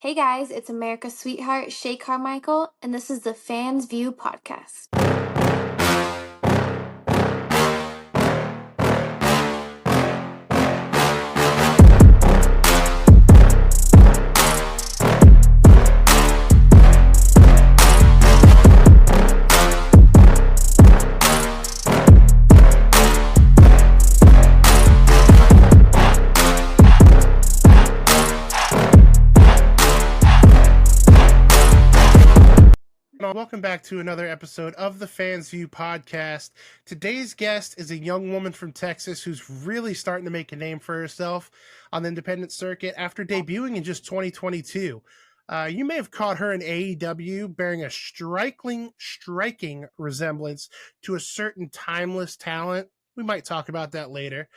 Hey guys, it's America's sweetheart, Shay KarMichael, and this is the Fans View Podcast. Welcome back to another episode of the Fans View Podcast. Today's guest is a young woman from Texas who's really starting to make a name for herself on the independent circuit after debuting in just 2022. You may have caught her in AEW bearing a striking resemblance to a certain timeless talent. We might talk about that later.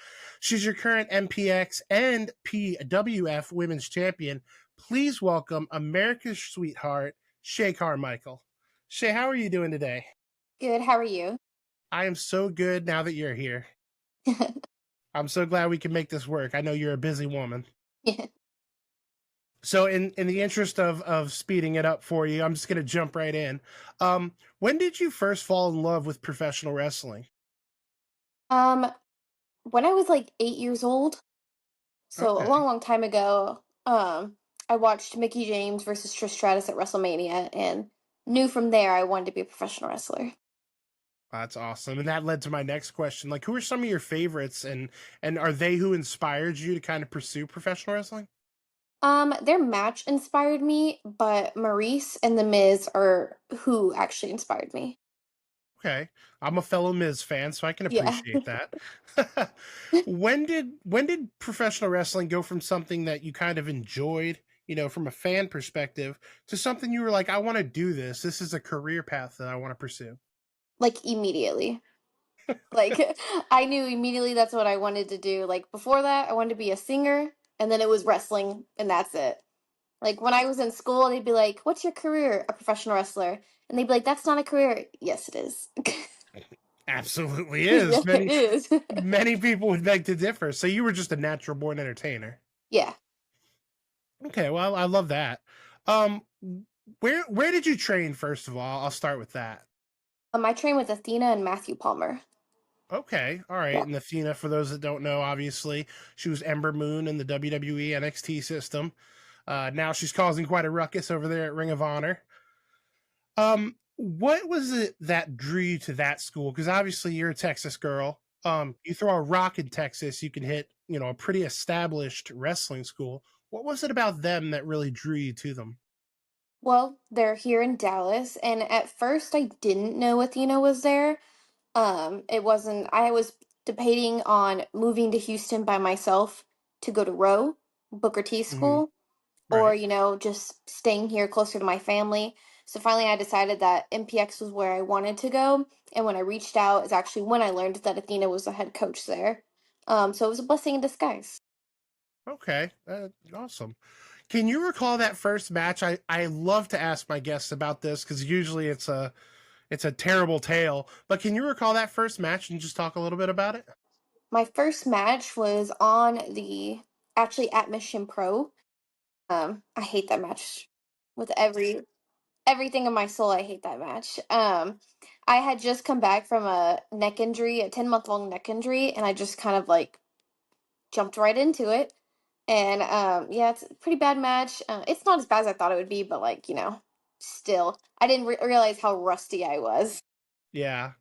She's your current MPX and PWF Women's Champion. Please welcome America's sweetheart, Shay KarMichael. Shay, how are you doing today? Good, how are you? I am so good now that you're here. I'm so glad we can make this work. I know you're a busy woman. So in the interest of speeding it up for you, I'm just going to jump right in. When did you first fall in love with professional wrestling? When I was like 8 years old, so a Okay. long time ago, I watched Mickey James versus Trish Stratus at WrestleMania and knew from there I wanted to be a professional wrestler. That's awesome. And that led to my next question. Like, who are some of your favorites and are they who inspired you to kind of pursue professional wrestling? Their match inspired me, but Maurice and The Miz are who actually inspired me. Okay. I'm a fellow Miz fan, so I can Yeah. appreciate that. When did professional wrestling go from something that you kind of enjoyed, from a fan perspective, to something you were like, I want to do this. This is a career path that I want to pursue. Like immediately. Like I knew immediately that's what I wanted to do. Like before that, I wanted to be a singer, and then it was wrestling, and that's it. Like when I was in school, they'd be like, "What's your career?" A professional wrestler, and they'd be like, "That's not a career." Yes, it is. Absolutely Yeah, is. it Many is. many people would beg to differ. So you were just a natural born entertainer. Yeah. Okay, well, I love that. Um where did you train first of all? I'll start with that. I trained with Athena and Matthew Palmer. Okay, all right. Yeah. And Athena, for those that don't know, obviously, she was Ember Moon in the WWE NXT system. Now she's causing quite a ruckus over there at Ring of Honor. What was it that drew you to that school? Because obviously you're a Texas girl. You throw a rock in Texas, you can hit, a pretty established wrestling school. What was it about them that really drew you to them? Well, they're here in Dallas, and at first I didn't know Athena was there. It wasn't. I was debating on moving to Houston by myself to go to Row, Booker T Hmm. school, or Right. just staying here closer to my family. So finally, I decided that MPX was where I wanted to go. And when I reached out, is actually when I learned that Athena was the head coach there. So it was a blessing in disguise. Okay. Awesome. Can you recall that first match? I love to ask my guests about this because usually it's a terrible tale. But can you recall that first match and just talk a little bit about it? My first match was on the actually at Mission Pro. I hate that match with everything in my soul. I hate that match. I had just come back from a neck injury, a 10-month long neck injury, and I just kind of like jumped right into it. And yeah, it's a pretty bad match. It's not as bad as I thought it would be, but like, still, I didn't realize how rusty I was. Yeah.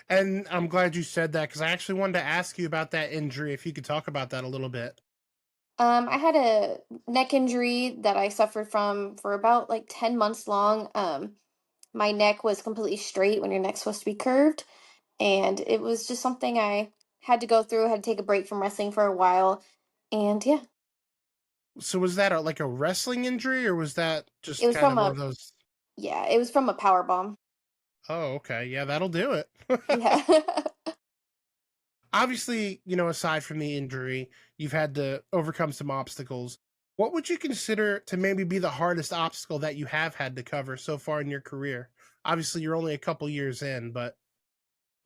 And I'm glad you said that because I actually wanted to ask you about that injury, if you could talk about that a little bit. I had a neck injury that I suffered from for about like 10 months long. My neck was completely straight when your neck's supposed to be curved. And it was just something I had to go through, had to take a break from wrestling for a while. And yeah, So was that like a wrestling injury or was that it just was kind from of one a, of those? yeah, it was from a power bomb. Oh, okay. Yeah, that'll do it. Yeah. Obviously, aside from the injury, you've had to overcome some obstacles. What would you consider to maybe be the hardest obstacle that you have had to cover so far in your career? Obviously, you're only a couple years in, but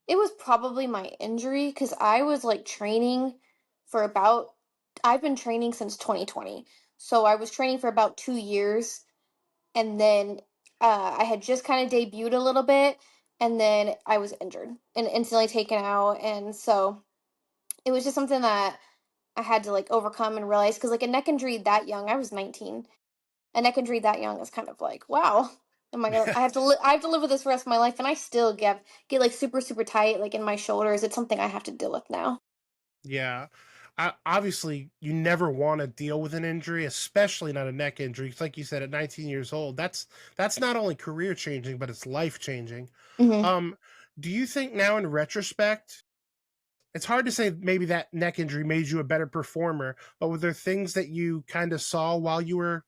It was probably my injury because I was like training for about, I've been training since 2020. So I was training for about 2 years, and then I had just kind of debuted a little bit, and then I was injured and instantly taken out. And so it was just something that I had to like overcome and realize, because like a neck injury that young, I was 19. A neck injury that young is kind of like, wow. Am I gonna? I have to live with this for the rest of my life, and I still get like super tight like in my shoulders. It's something I have to deal with now. Yeah. Obviously, you never want to deal with an injury, especially not a neck injury. 'Cause like you said, at 19 years old, that's not only career changing, but it's life changing. Hmm. Um, do you think now in retrospect, it's hard to say maybe that neck injury made you a better performer, but were there things that you kind of saw while you were,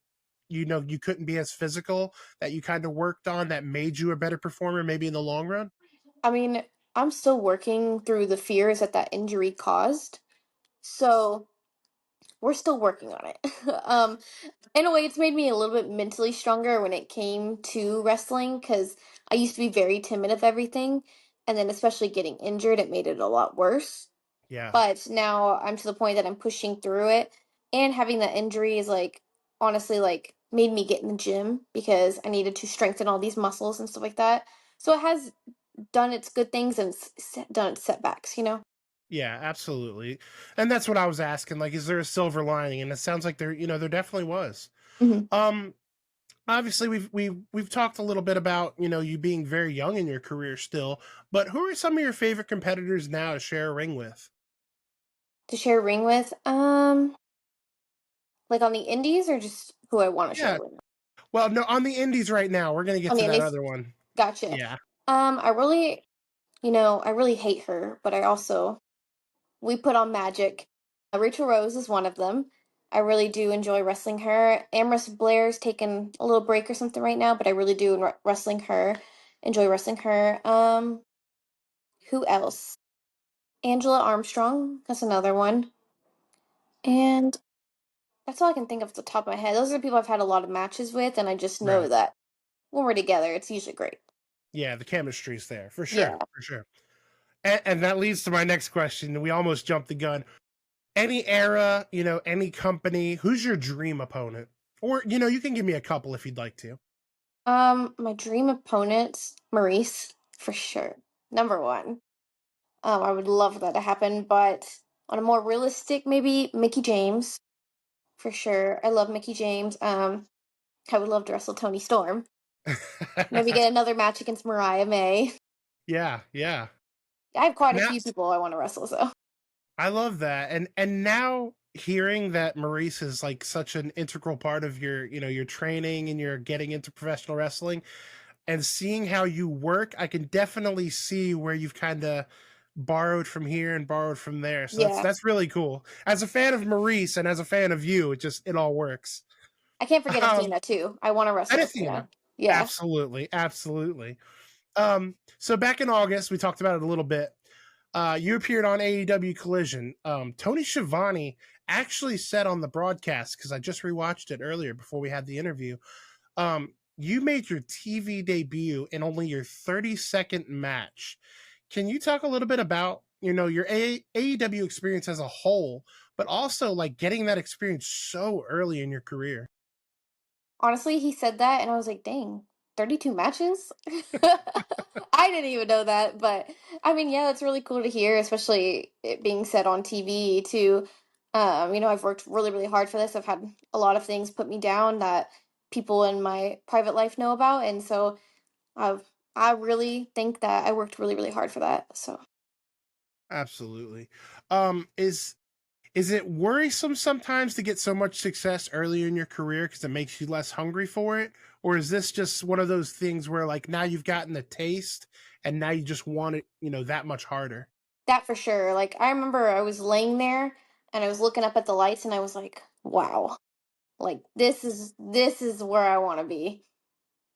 you couldn't be as physical that you kind of worked on that made you a better performer, maybe in the long run? I mean, I'm still working through the fears that injury caused. So we're still working on it. In a way, it's made me a little bit mentally stronger when it came to wrestling, because I used to be very timid of everything. And then, especially getting injured, it made it a lot worse. Yeah. But now I'm to the point that I'm pushing through it. And having that injury is like, honestly, like made me get in the gym because I needed to strengthen all these muscles and stuff like that. So it has done its good things and done its setbacks, you know? Yeah, absolutely. And that's what I was asking. Like, is there a silver lining? And it sounds like there definitely was. Hmm. Um, Obviously we've talked a little bit about, you being very young in your career still, but who are some of your favorite competitors now to share a ring with? To share a ring with, like on the indies, or just who I want to share Yeah. a ring with? Well, no, on the indies right now. We're gonna get On to the that indies, other one. gotcha. Yeah. I really, I really hate her, but I also we put on magic. Rachel Rose is one of them. I really do enjoy wrestling her. Amherst Blair's taking a little break or something right now, but I really do wrestling her. Enjoy wrestling her. Who else? Angela Armstrong. That's another one. And that's all I can think of at the top of my head. Those are the people I've had a lot of matches with, and I just know Right. that when we're together, it's usually great. Yeah, the chemistry's there for Yeah. sure, for sure. And that leads to my next question. We almost jumped the gun. Any era, any company, who's your dream opponent? Or, you can give me a couple if you'd like to. My dream opponent, Maurice, for sure. Number one. I would love that to happen, but on a more realistic, maybe Mickey James, for sure. I love Mickey James. I would love to wrestle Tony Storm. Maybe get another match against Mariah May. Yeah, yeah. I have quite a Now few people I want to wrestle, so. I love that. And now hearing that Maurice is like such an integral part of your training and your getting into professional wrestling and seeing how you work, I can definitely see where you've kind of borrowed from here and borrowed from there. So that's Yeah. that's really cool. As a fan of Maurice and as a fan of you, it all works. I can't forget Um Athena, too. I want to wrestle and Athena. Athena. Yeah. Absolutely, absolutely. So back in August, we talked about it a little bit. You appeared on AEW Collision. Tony Schiavone actually said on the broadcast, because I just rewatched it earlier before we had the interview. You made your TV debut in only your 30-second match. Can you talk a little bit about your AEW experience as a whole, but also like getting that experience so early in your career? Honestly, he said that, and I was like, dang, 32 matches? I didn't even know that, but I mean, yeah, that's really cool to hear, especially it being said on TV too. I've worked really hard for this. I've had a lot of things put me down that people in my private life know about, and so I've I really think that I worked really hard for that. So Absolutely. Is it worrisome sometimes to get so much success earlier in your career because it makes you less hungry for it? Or is this just one of those things where like now you've gotten the taste and now you just want it, that much harder? that for sure. Like I remember I was laying there and I was looking up at the lights and I was like, wow, like this is where I want to be.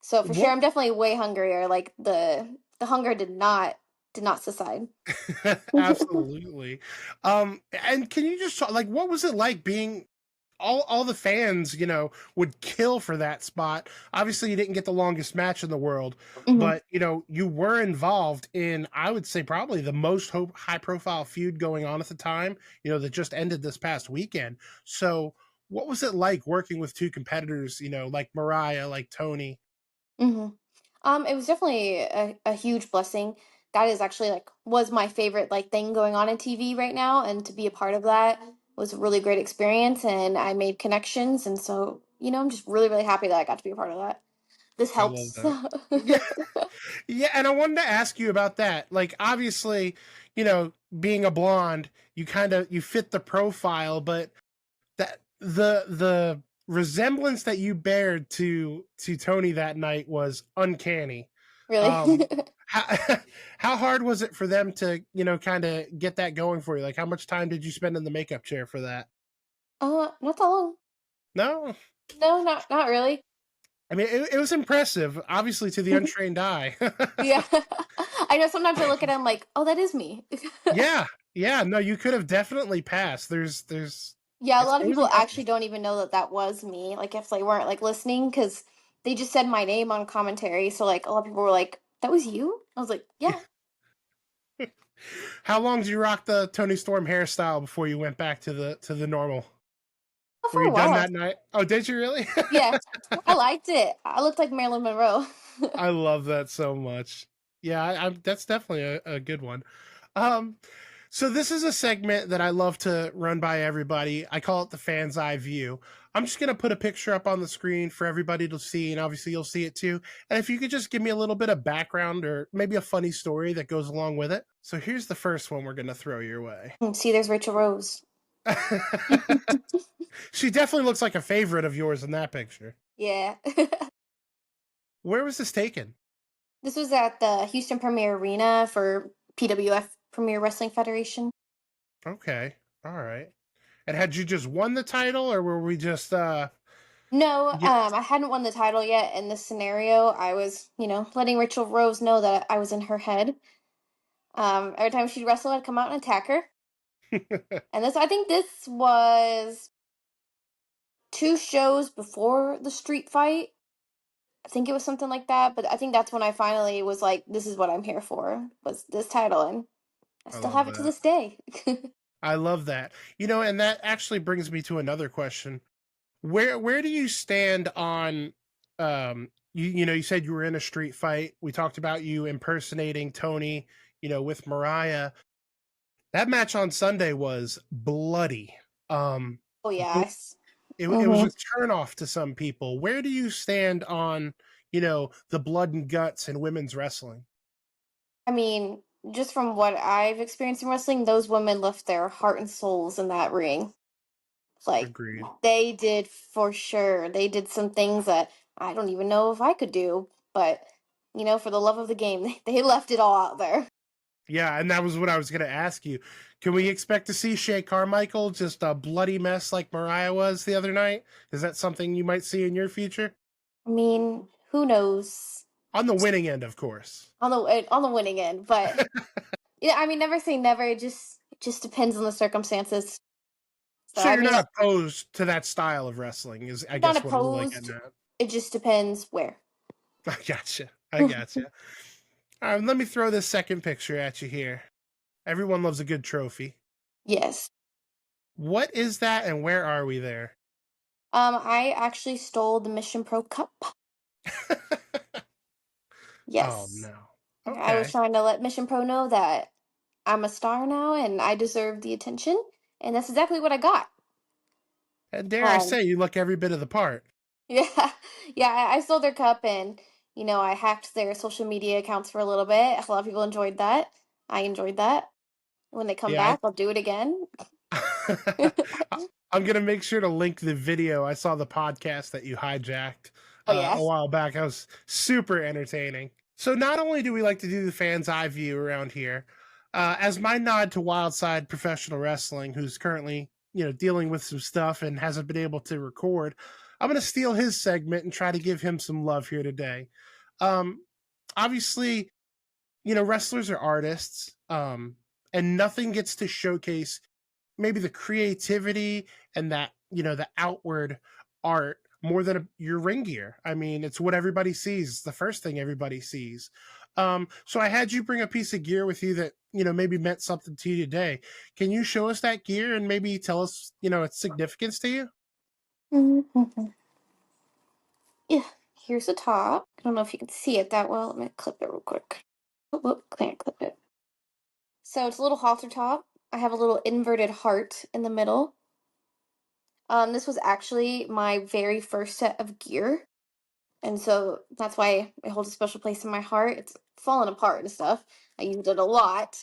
So for sure, What I'm definitely way hungrier. Like the hunger did not subside. Absolutely. And can you just talk, like what was it like being all the fans, would kill for that spot. Obviously, you didn't get the longest match in the world, Hmm. but you were involved in, I would say, probably the most high profile feud going on at the time. That just ended this past weekend. So, What was it like working with two competitors, like Mariah, like Tony? hmm It was definitely a huge blessing. That is actually like was my favorite like thing going on in TV right now, and to be a part of that was a really great experience, and I made connections, and so I'm just really really happy that I got to be a part of that. This I love helps. that. Yeah. Yeah, and I wanted to ask you about that. Like, obviously, being a blonde, you fit the profile, but that the resemblance that you bared to Tony that night was uncanny. Really. How how hard was it for them to, kind of get that going for you? Like, how much time did you spend in the makeup chair for that? Not that long. No, No, not really. I mean it was impressive, obviously to the untrained eye. Yeah. I know sometimes I look at it, I'm like, oh, that is me. Yeah, yeah, no, you could have definitely passed. There's Yeah, a it's lot of it was people impressive. actually don't even know that that was me. Like if they weren't like listening, because they just said my name on commentary. So like a lot of people were like, "That was you?" I was like, "Yeah, How long did you rock the Tony Storm hairstyle before you went back to the normal? for Were you a done while." that night? Oh, did you really? Yeah, I liked it. I looked like Marilyn Monroe. I love that so much. Yeah, that's definitely a good one. Um, so this is a segment that I love to run by everybody. I call it the fan's eye view. I'm just gonna put a picture up on the screen for everybody to see, and obviously you'll see it too. And if you could just give me a little bit of background or maybe a funny story that goes along with it. So here's the first one we're gonna throw your way. See, there's Rachel Rose. She definitely looks like a favorite of yours in that picture. Yeah. Where was this taken? This was at the Houston Premier Arena for PWF Premier Wrestling Federation. Okay. All right. And had you just won the title or were we just No, get I hadn't won the title yet in this scenario. I was, letting Rachel Rose know that I was in her head. Every time she'd wrestle, I'd come out and attack her. And I think this was 2 shows before the street fight. I think it was something like that. But I think that's when I finally was like, this is what I'm here for, was this title. And I I still love have it to that. this day. I love that. And that actually brings me to another question. Where do you stand on you said you were in a street fight. We talked about you impersonating Tony, with Mariah. That match on Sunday was bloody. Um Oh, bl- yes. it was hmm a turnoff to some people. Where do you stand on, the blood and guts in women's wrestling? I mean, just from what I've experienced in wrestling, those women left their heart and souls in that ring. Like, Agreed. they did for sure. They did some things that I don't even know if I could do, but for the love of the game, they left it all out there. Yeah, and that was what I was going to ask you. Can we expect to see Shay KarMichael just a bloody mess like Mariah was the other night? Is that something you might see in your future? I mean, who knows On the winning end, of course. on the winning end, but yeah, I mean, never say never. It just depends on the circumstances. So So I you're mean, not opposed to that style of wrestling, is I not guess what I'm really opposed. getting at. It just depends where. I gotcha. I gotcha. Let me throw this second picture at you here. Everyone loves a good trophy. Yes. What is that and where are we there? I actually stole the Mission Pro Cup. Oh, Yes. no. I was Okay. trying to let Mission Pro know that I'm a star now and I deserve the attention, and that's exactly what I got. And dare I Um, say, you look every bit of the part. yeah, yeah, I stole their cup, and I hacked their social media accounts for a little bit. A lot of people enjoyed that. I enjoyed that. When they come Yeah, back, I'll do it again. I'm gonna make sure to link the video. I saw the podcast that you hijacked Oh yeah. a while back. That was super entertaining. So not only do we like to do the fan's eye view around here, as my nod to Wildside Professional Wrestling, who's currently dealing with some stuff and hasn't been able to record, I'm gonna steal his segment and try to give him some love here today. Um, Obviously, wrestlers are artists, and nothing gets to showcase maybe the creativity and that the outward art more than your ring gear. I mean, it's what everybody sees. It's the first thing everybody sees. So I had you bring a piece of gear with you that maybe meant something to you today. Can you show us that gear and maybe tell us its significance to you? Mhm. Yeah, here's the top. I don't know if you can see it that well. Let me clip it real quick. Oh, whoop, can't clip it. So it's a little halter top. I have a little inverted heart in the middle. This was actually my very first set of gear. And so that's why it holds a special place in my heart. It's fallen apart and stuff. I used it a lot.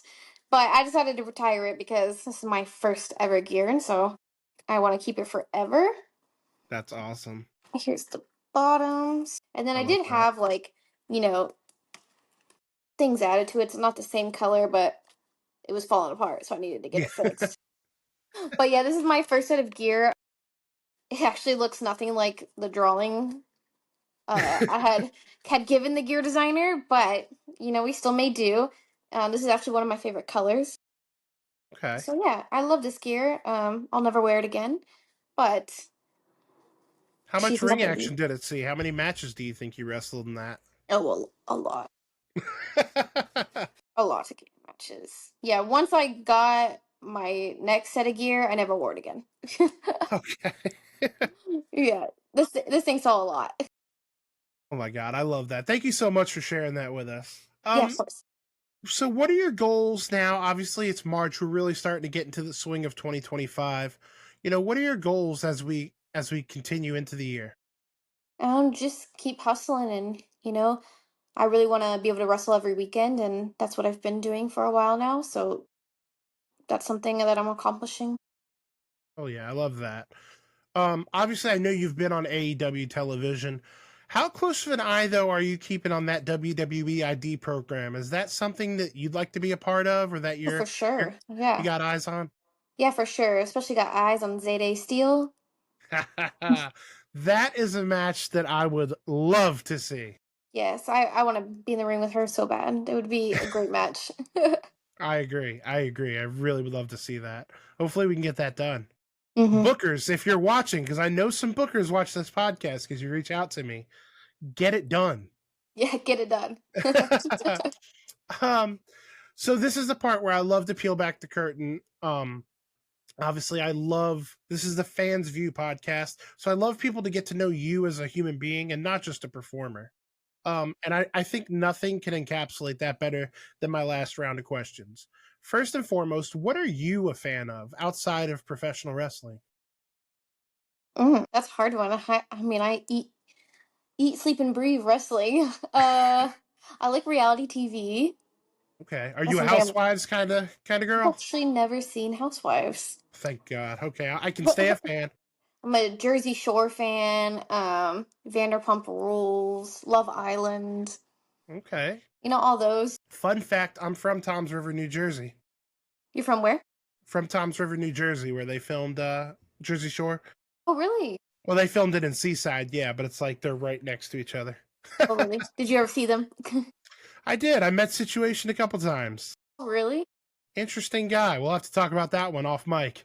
But I decided to retire it because this is my first ever gear, and so I want to keep it forever. That's awesome. Here's the bottoms. And then I I love did that. have like, you know, things added to it. It's not the same color, but it was falling apart, so I needed to get Yeah. it fixed. But yeah, this is my first set of gear. It actually looks nothing like the drawing I had given the gear designer, but we still may do. This is actually one of my favorite colors. Okay. So yeah, I love this gear. I'll never wear it again, but How much she's ring amazing. action did it see? How many matches do you think you wrestled in that? Oh well, a lot of gear matches. Yeah, once I got my next set of gear, I never wore it again. Okay. Yeah, this thing saw a lot. Oh my god, I love that. Thank you so much for sharing that with us. Yeah, of course. So what are your goals now? Obviously, it's March. We're really starting to get into the swing of 2025. What are your goals as we continue into the year? Just keep hustling, and I really want to be able to wrestle every weekend, and that's what I've been doing for a while now. So that's something that I'm accomplishing. Oh yeah, I love that. Obviously, I know you've been on AEW television. How close of an eye, though, are you keeping on that WWE ID program? Is that something that you'd like to be a part of, or that Oh, for you're sure. you Yeah. got eyes on? Yeah, for sure. Especially got eyes on Zayday Steel. That is a match that I would love to see. Yes, I want to be in the ring with her so bad. It would be a great match. I agree. I agree. I really would love to see that. Hopefully, we can get that done. Hmm. Bookers, if you're watching, because I know some bookers watch this podcast because you reach out to me, get it done. Yeah, get it done. um, so this is the part where I love to peel back the curtain. Obviously, I love this is the Fans View podcast, so I love people to get to know you as a human being and not just a performer. And I think nothing can encapsulate that better than my last round of questions. First and foremost, what are you a fan of outside of professional wrestling? That's a hard one. I mean, I eat, sleep, and breathe wrestling. I like reality TV. Okay, are That's you a something Housewives kind of I've girl? actually never seen Housewives. Thank God. Okay, I can stay a fan. I'm a Jersey Shore fan. Vanderpump Rules, Love Island. Okay. All those. Fun fact: I'm from Toms River, New Jersey. You're from where? From Toms River, New Jersey, where they filmed Jersey Shore. Oh, really? Well, they filmed it in Seaside, yeah, but it's like they're right next to each other. Oh, really? Did you ever see them? I did. I met Situation a couple times. Oh, really? Interesting guy. We'll have to talk about that one off mic.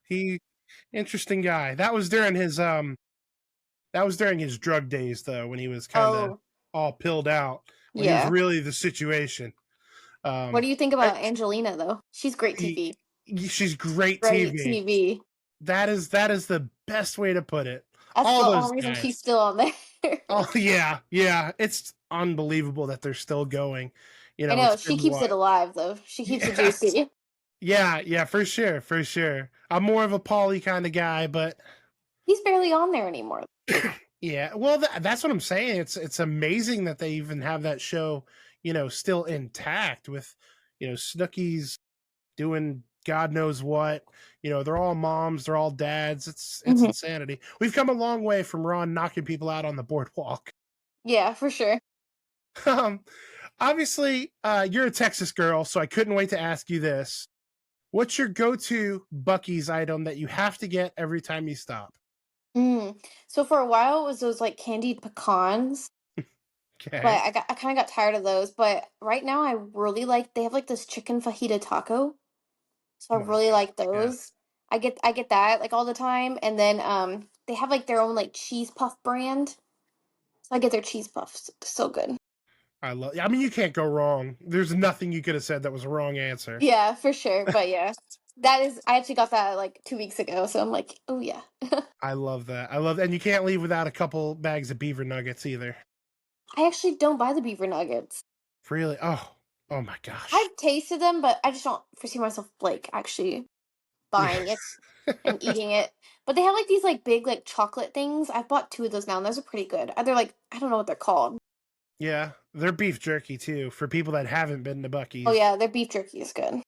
He interesting guy. That was during his drug days though, when he was kind of Oh, all pilled out, when he was yeah. really the situation. What Um do you think I, about Angelina, though? She's great he, TV. she's great Great TV. TV. That is the best way to put it. That's the All those only reason guys. she's still on there. Oh yeah, yeah. It's unbelievable that they're still going. I It's know. She been keeps what? it alive, though. She keeps it Yes. juicy. Yeah, yeah, for sure, for sure. I'm more of a Paulie kind of guy, but He's barely on there anymore. yeah. Well, that's what I'm saying. It's amazing that they even have that show, still intact with, Snooki's doing God knows what. They're all moms, they're all dads. It's Hmm. insanity. We've come a long way from Ron knocking people out on the boardwalk. Yeah, for sure. Um, obviously, you're a Texas girl, so I couldn't wait to ask you this. What's your go-to Bucky's item that you have to get every time you stop? Mm. So for a while, it was those like candied pecans, but Okay. I kind of got tired of those. But right now, I really like they have like this chicken fajita taco. So I Oh my really God. like those. Yes. I get that like all the time, and then they have like their own like cheese puff brand. So I get their cheese puffs. So good. I mean, you can't go wrong. There's nothing you could have said that was a wrong answer. Yeah, for sure. But yeah. I actually got that like 2 weeks ago, so I'm like, oh yeah. I love that. And you can't leave without a couple bags of beaver nuggets either. I actually don't buy the beaver nuggets. Really? Oh my gosh. I've tasted them, but I just don't foresee myself like actually Yeah. buying it and eating it. But they have like these like big like chocolate things. I've bought 2 of those now, and those are pretty good. They're like, I don't know what they're called. Yeah, they're beef jerky too for people that haven't been to Oh Buc-ee's. yeah, their beef jerky is good.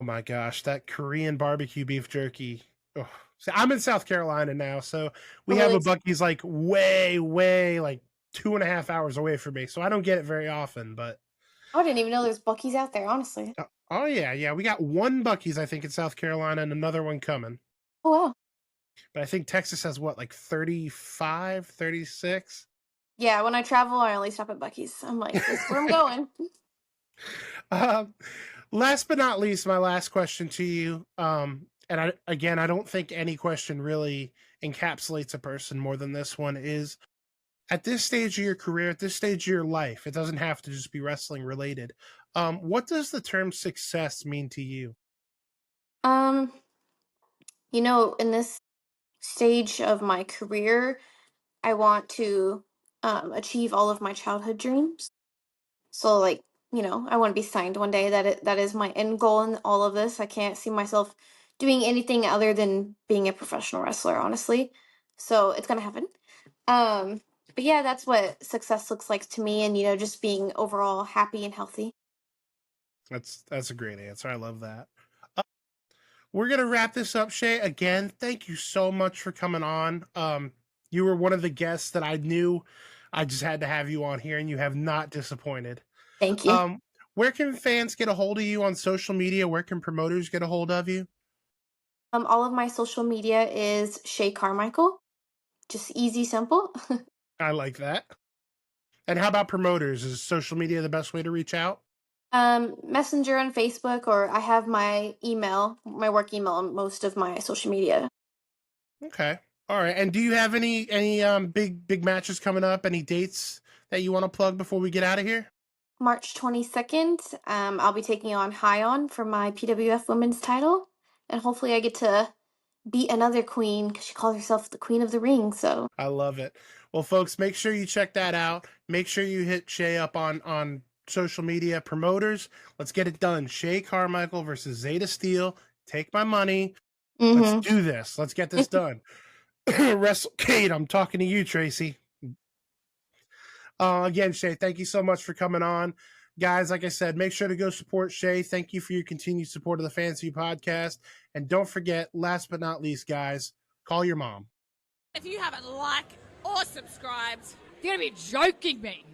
Oh my gosh, that Korean barbecue beef jerky. Oh. See, I'm in South Carolina now, so Oh we have really? a Buc-ee's like way like 2.5 hours away from me, so I don't get it very often. But I didn't even know there's Buc-ee's out there, honestly. oh yeah, we got one Buc-ee's I think in South Carolina and another one coming. Oh wow. But I think Texas has what, like 35, 36? Yeah, when I travel, I only stop at Buc-ee's. I'm like, this is where I'm going. Um, Last but not least, my last question to you. I don't think any question really encapsulates a person more than this one is at this stage of your career, at this stage of your life, it doesn't have to just be wrestling related. What does the term success mean to you? Um, in this stage of my career, I want to achieve all of my childhood dreams. So like, I want to be signed one day. That is my end goal in all of this. I can't see myself doing anything other than being a professional wrestler, honestly. So it's gonna happen. Um, but yeah, that's what success looks like to me, and just being overall happy and healthy. That's a great answer. I love that. We're gonna wrap this up, Shay. Again, thank you so much for coming on. You were one of the guests that I knew I just had to have you on here, and you have not disappointed. Thank you. Um, where can fans get a hold of you on social media? Where can promoters get a hold of you? All of my social media is Shay KarMichael. Just easy, simple. I like that. And how about promoters? Is social media the best way to reach out? Messenger on Facebook, or I have my email, my work email on most of my social media. Okay. All right. And do you have any big matches coming up? Any dates that you want to plug before we get out of here? March 22nd, I'll be taking on Hyon for my PWF women's title. And hopefully I get to beat another queen because she calls herself the Queen of the Ring. So, I love it. Well, folks, make sure you check that out. Make sure you hit Shay up on social media promoters. Let's get it done. Shay KarMichael versus Zeta Steel. Take my money. Let's mm-hmm. do this. Let's get this done. WrestleCade, I'm talking to you, Tracy. Again, Shay, thank you so much for coming on. Guys, like I said, make sure to go support Shay. Thank you for your continued support of the Fans View podcast. And don't forget, last but not least, guys, call your mom. If you haven't liked or subscribed, you're going to be joking me.